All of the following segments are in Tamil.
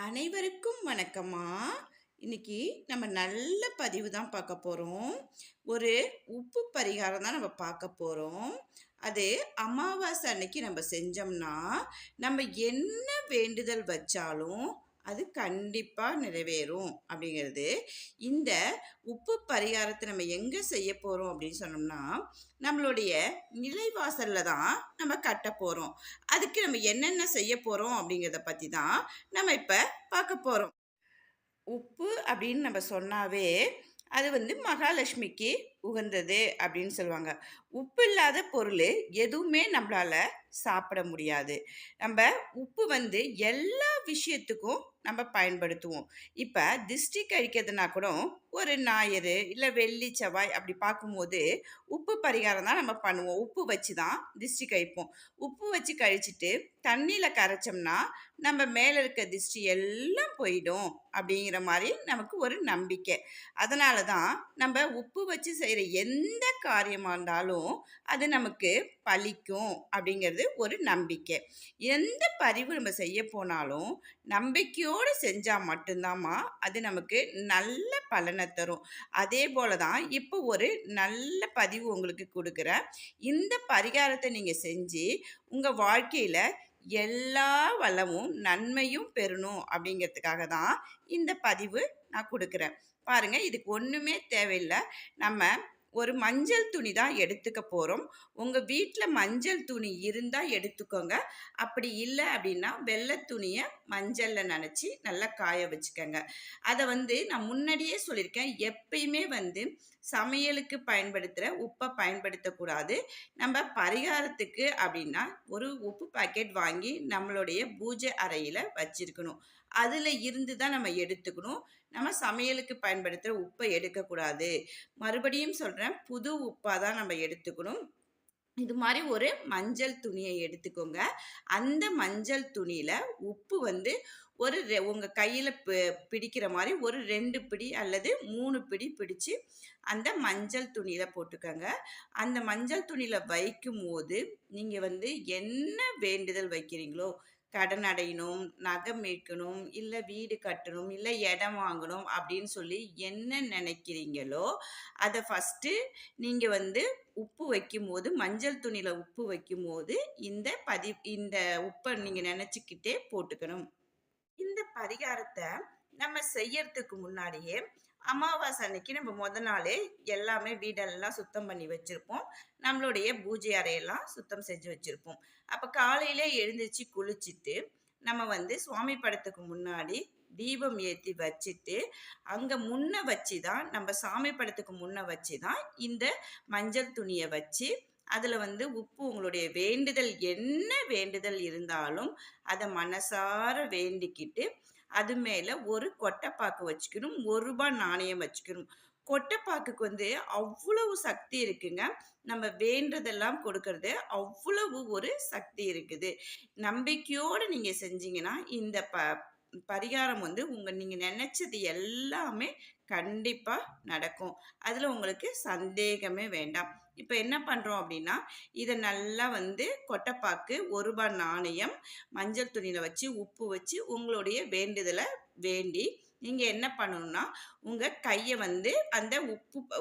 அனைவருக்கும் வணக்கம்மா. இன்னைக்கு நம்ம நல்ல பதிவு தான் பார்க்க போறோம். ஒரு உப்பு பரிகாரம் தான் நம்ம பார்க்க போறோம். அது அமாவாசை அன்னைக்கு நம்ம செஞ்சோம்னா, நம்ம என்ன வேண்டுதல் வச்சாலும் அது கண்டிப்பா நிறைவேறும் அப்படிங்கிறது. இந்த உப்பு பரிகாரத்தை நம்ம எங்க செய்ய போறோம் அப்படின்னு சொன்னோம்னா, நம்மளுடைய நிலைவாசல்ல தான் நம்ம கட்டப் போறோம். அதுக்கு நம்ம என்னென்ன செய்ய போறோம் அப்படிங்கிறத பத்தி தான் நம்ம இப்ப பார்க்க போறோம். உப்பு அப்படின்னு நம்ம சொன்னாவே, அது மகாலட்சுமிக்கு உகந்தது அப்படின்னு சொல்லுவாங்க. உப்பு இல்லாத பொருளு எதுவுமே நம்பளால சாப்பிட முடியாது. நம்ப உப்பு எல்லா விஷயத்துக்கும் நம்ம பயன்படுத்துவோம். இப்ப திஷ்டி கழிக்கிறதுனா கூட, ஒரு ஞாயிறு, இல்ல வெள்ளி, செவ்வாய் அப்படி பார்க்கும்போது, உப்பு பரிகாரம் தான் நம்ம பண்ணுவோம். உப்பு வச்சு தான் திஷ்டி கழிப்போம். உப்பு வச்சு கழிச்சுட்டு, தண்ணீல கரைச்சோம்னா, நம்ம மேல இருக்க திஷ்டி எல்லாம் போயிடும் அப்படிங்கிற மாரி நமக்கு ஒரு நம்பிக்கை. அதனால தான் நம்ப உப்பு வச்சு செய்ற எந்த காரியமா இருந்தாலும், அது நமக்கு பலிக்கும் அப்படிங்கிறது ஒரு நம்பிக்கை. எந்த பதிவு நம்ம செய்ய போனாலும், நம்பிக்கையோடு செஞ்சா மட்டும்தாம்மா அது நமக்கு நல்ல பலன தரும். அதே போல தான் இப்போ ஒரு நல்ல பதிவு உங்களுக்கு குடுக்குறேன். இந்த பரிகாரத்த நீங்க செஞ்சு, உங்க வாழ்க்கையில எல்லா வளமும், நன்மையும் பெறணும் அப்படிங்கிறதுக்காக தான் இந்த பதிவு நான் குடுக்குறேன். பாருங்க, இதுக்கு ஒண்ணுமே தேவையில்ல. நம்ம ஒரு மஞ்சள் துணி தான் எடுத்துக்க போறோம். உங்க வீட்ல மஞ்சள் துணி இருந்தா எடுத்துக்கோங்க. அப்படி இல்ல அப்படின்னா, வெள்ளை துணிய மஞ்சள்ல நனைச்சு நல்லா காய வச்சுக்கங்க. அத நான் முன்னாடியே சொல்லியிருக்கேன். எப்பயுமே சமையலுக்கு பயன்படுத்துற உப்ப பயன்படுத்தக்கூடாது. நம்ம பரிகாரத்துக்கு அப்படின்னா, ஒரு உப்பு பாக்கெட் வாங்கி நம்மளுடைய பூஜை அறையில வச்சிருக்கணும். அதுல இருந்து தான் நம்ம எடுத்துக்கணும். நம்ம சமையலுக்கு பயன்படுத்துற உப்ப எடுக்கக்கூடாது. மறுபடியும் சொல்றேன், புது உப்பா தான் நம்ம எடுத்துக்கணும். இது மாரி ஒரு மஞ்சள் துணிய எடுத்துக்கோங்க. அந்த மஞ்சள் துணியில உப்பு ஒரு உங்க கையில பிடிக்கிற மாரி ஒரு 2 பிடி அல்லது 3 பிடி பிடிச்சு, அந்த மஞ்சள் துணியில போட்டுக்கங்க. அந்த மஞ்சள் துணியில வைக்கும்போது, நீங்க என்ன வேண்டுதல் வைக்கிறீங்களோ, கடன் அடையணும், நகை மீட்கணும், இல்ல வீடு கட்டணும், இல்ல இடம் வாங்கணும் அப்படின்னு சொல்லி என்ன நினைக்கிறீங்களோ, அத ஃபர்ஸ்ட்டு நீங்க உப்பு வைக்கும்போது, மஞ்சள் துணியில உப்பு வைக்கும்போது, இந்த உப்ப நீங்க நெனச்சுக்கிட்டே போட்டுக்கணும். இந்த பரிகாரத்த நம்ம செய்யறதுக்கு முன்னாடியே, அமாவாசை அன்னைக்கு நம்ம மொத நாளே எல்லாமே வீடெல்லாம் சுத்தம் பண்ணி வச்சிருப்போம். நம்மளுடைய பூஜை அறையெல்லாம் சுத்தம் செஞ்சு வச்சிருப்போம். அப்ப காலையில எழுந்திரிச்சு குளிச்சுட்டு, நம்ம சுவாமி படத்துக்கு முன்னாடி தீபம் ஏத்தி வச்சுட்டு, அங்க முன்ன வச்சு தான் நம்ம சாமி படத்துக்கு முன்ன வச்சு தான் இந்த மஞ்சள் துணிய வச்சு, அதுல உப்பு உங்களுடைய வேண்டுதல் என்ன வேண்டுதல் இருந்தாலும், அத மனசார வேண்டிக்கிட்டு, அது மேல ஒரு கொட்டைப்பாக்கு வச்சுக்கணும். ரூ. 1 நாணயம் வச்சுக்கணும். கொட்டைப்பாக்குக்கு அவ்வளவு சக்தி இருக்குங்க. நம்ம வேண்டுறதெல்லாம் கொடுக்கறது அவ்வளவு ஒரு சக்தி இருக்குது. நம்பிக்கையோட நீங்க செஞ்சீங்கன்னா, இந்த பரிகாரம் நீங்க நெனச்சது எல்லாமே கண்டிப்பா நடக்கும். அதுல உங்களுக்கு சந்தேகமே வேண்டாம். இப்ப என்ன பண்றோம் அப்டின்னா, இத நல்லா கொட்டைப்பாக்கு, ரூ. 1 நாணயம், மஞ்சள் துணியில வச்சு, உப்பு வச்சு, உங்களுடைய வேண்டுதல வேண்டி, நீங்க என்ன பண்ணணும்னா, உங்க கைய அந்த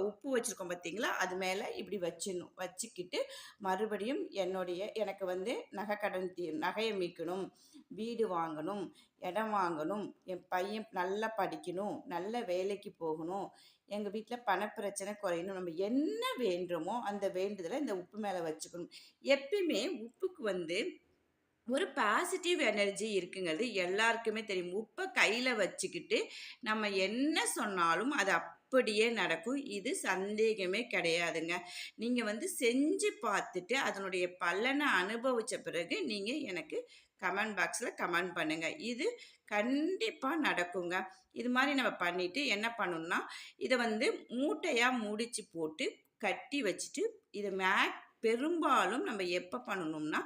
உப்பு வச்சிருக்கோம் பார்த்தீங்களா? அது மேல இப்டி வச்சிடணும். வச்சுக்கிட்டு, மறுபடியும் எனக்கு நகைய மீட்கணும், வீடு வாங்கணும், இடம் வாங்கணும், என் பையன் நல்லா படிக்கணும், நல்ல வேலைக்கு போகணும், எங்க வீட்ல பணப்பிரச்சனை குறையணும். நம்ம என்ன வேண்டுறோமோ, அந்த வேண்டுதல இந்த உப்பு மேல வச்சுக்கணும். எப்பயுமே உப்புக்கு ஒரு பாசிட்டிவ் எனர்ஜி இருக்குங்கிறது எல்லாருக்குமே தெரியும். உப்ப கையில வச்சுக்கிட்டு, நம்ம என்ன சொன்னாலும் அது அப்படியே நடக்கும். இது சந்தேகமே கிடையாதுங்க. நீங்க செஞ்சு பார்த்துட்டு, அதனுடைய பலன அனுபவிச்ச பிறகு, நீங்க எனக்கு கமெண்ட் பாக்ஸ்ல கமெண்ட் பண்ணுங்க. இது கண்டிப்பா நடக்குங்க. இது மாரி நம்ம பண்ணிட்டு என்ன பண்ணணும்னா, இத மூட்டையா முடிச்சு போட்டு, கட்டி வச்சுட்டு, இத பெரும்பாலும் நம்ம எப்ப பண்ணணும்னா,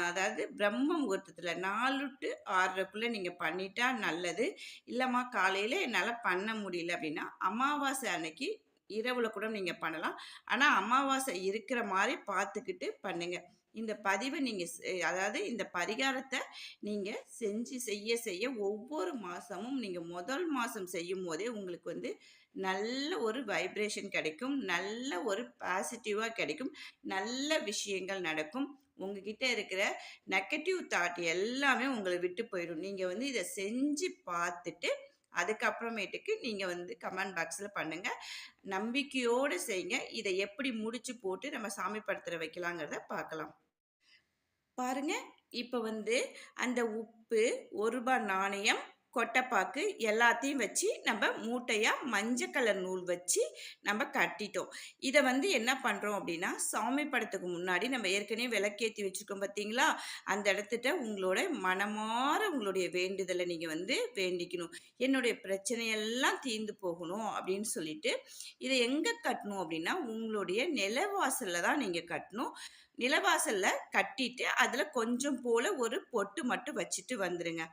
அதாவது பிரம்ம முகூர்த்தத்துல 4 டூ 6:30க்குள்ள நீங்க பண்ணிட்டா நல்லது. இல்லம்மா காலையில என்னால பண்ண முடியல அப்படின்னா, அமாவாசை அன்னைக்கு இரவுல கூட நீங்க பண்ணலாம். ஆனா அமாவாசை இருக்கிற மாரி பார்த்துக்கிட்டு பண்ணுங்க. இந்த பதிவை நீங்க அதாவது இந்த பரிகாரத்த நீங்க செய்ய ஒவ்வொரு மாசமும் நீங்க முதல் மாசம் செய்யும்போதே உங்களுக்கு வந்து நல்ல ஒரு வைப்ரேஷன் கிடைக்கும். நல்ல ஒரு பாசிட்டிவா கிடைக்கும். நல்ல விஷயங்கள் நடக்கும். உங்ககிட்ட இருக்கிற நெகட்டிவ் தாட் எல்லாமே உங்கள விட்டு போயிடும். நீங்க வந்து இத செஞ்சு பார்த்துட்டு, அதுக்கப்புறமேட்டுக்கு நீங்க வந்து கமெண்ட் பாக்ஸ்ல பண்ணுங்க. நம்பிக்கையோட செய்யுங்க. இத எப்படி முடிச்சு போட்டு நம்ம சாமி படத்துல வைக்கலாங்கிறத பார்க்கலாம். பாருங்க, இப்ப வந்து அந்த உப்பு, ரூ. 1 நாணயம், கொட்டைப்பாக்கு எல்லாத்தையும் வச்சு நம்ம மூட்டையா மஞ்ச கலர் நூல் வச்சு நம்ம கட்டிட்டோம். இத வந்து என்ன பண்றோம் அப்படின்னா, சாமி படத்துக்கு முன்னாடி நம்ம ஏற்கனவே விளக்கேத்தி வச்சிருக்கோம் பார்த்தீங்களா? அந்த இடத்துட்ட உங்களோட மனமார உங்களுடைய வேண்டுதல நீங்க வந்து வேண்டிக்கணும். என்னுடைய பிரச்சனையெல்லாம் தீர்ந்து போகணும் அப்படின்னு சொல்லிட்டு, இத எங்க கட்டணும் அப்படின்னா, உங்களுடைய நிலவாசல்ல தான் நீங்க கட்டணும். நிலவாசல்ல கட்டிட்டு, அதுல கொஞ்சம் போல ஒரு பொட்டு மட்டும் வச்சுட்டு வந்துருங்க.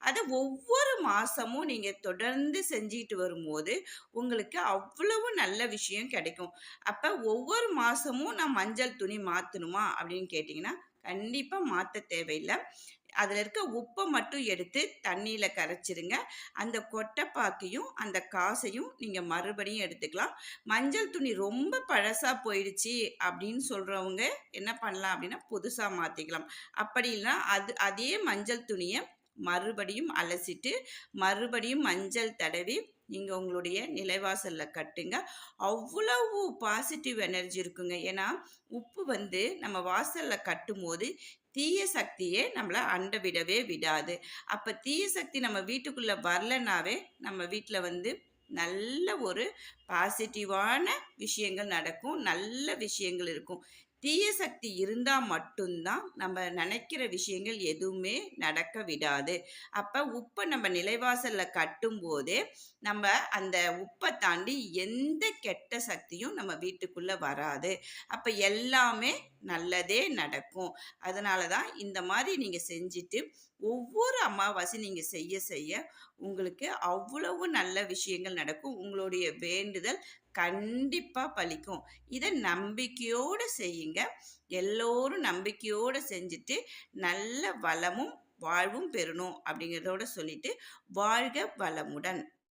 அத ஒவ்வொரு மாசமும் நீங்க தொடர்ந்து செஞ்சுட்டு வரும்போது, உங்களுக்கு அவ்வளவு நல்ல விஷயம் கிடைக்கும். அப்ப ஒவ்வொரு மாசமும் நான் மஞ்சள் துணி மாத்தணுமா? அப்படின்னு கேட்டீங்கன்னா, கண்டிப்பா மாத்த தேவையில்ல. அதுல இருக்க உப்ப மட்டும் எடுத்து தண்ணீல கரைச்சிருங்க. அந்த கொட்டைப்பாக்கையும், அந்த காசையும் நீங்க மறுபடியும் எடுத்துக்கலாம். மஞ்சள் துணி ரொம்ப பழசா போயிடுச்சு அப்படின்னு சொல்றவங்க என்ன பண்ணலாம் அப்படின்னா, புதுசா மாத்திக்கலாம். அப்படி இல்லன்னா, அதே மஞ்சள் துணிய மறுபடியும் அலசிட்டு, மறுபடியும் மஞ்சள் தடவி, நீங்க உங்களுடைய நிலைவாசல்ல கட்டுங்க. அவ்வளவு பாசிட்டிவ் எனர்ஜி இருக்குங்க. ஏன்னா, உப்பு வந்து நம்ம வாசல்ல கட்டும்போது, தீய சக்தியே நம்மள அண்ட விடவே விடாது. அப்ப தீய சக்தி நம்ம வீட்டுக்குள்ள வரலனாவே, நம்ம வீட்ல வந்து நல்ல ஒரு பாசிட்டிவான விஷயங்கள் நடக்கும். நல்ல விஷயங்கள் இருக்கும். தீய சக்தி இருந்தா மட்டும் தான் நம்ம நினைக்கிற விஷயங்கள் எதுவுமே நடக்க விடாது. அப்ப உப்ப நம்ம நிலைவாசல்ல கட்டும்போதே, நம்ம அந்த உப்ப தாண்டி எந்த கெட்ட சக்தியும் நம்ம வீட்டுக்குள்ள வராது. அப்ப எல்லாமே நல்லதே நடக்கும். அதனால தான் இந்த மாரி நீங்க செஞ்சுட்டு, ஒவ்வொரு அமாவாசை நீங்க செய்ய உங்களுக்கு அவ்வளவு நல்ல விஷயங்கள் நடக்கும். உங்களுடைய வேண்டுதல் கண்டிப்பா பலிக்கும். இத நம்பிக்கையோட செய்யுங்க. எல்லோரும் நம்பிக்கையோட செஞ்சுட்டு, நல்ல வளமும், வாழ்வும் பெறணும் அப்படிங்கிறதோட சொல்லிட்டு, வாழ்க வளமுடன்.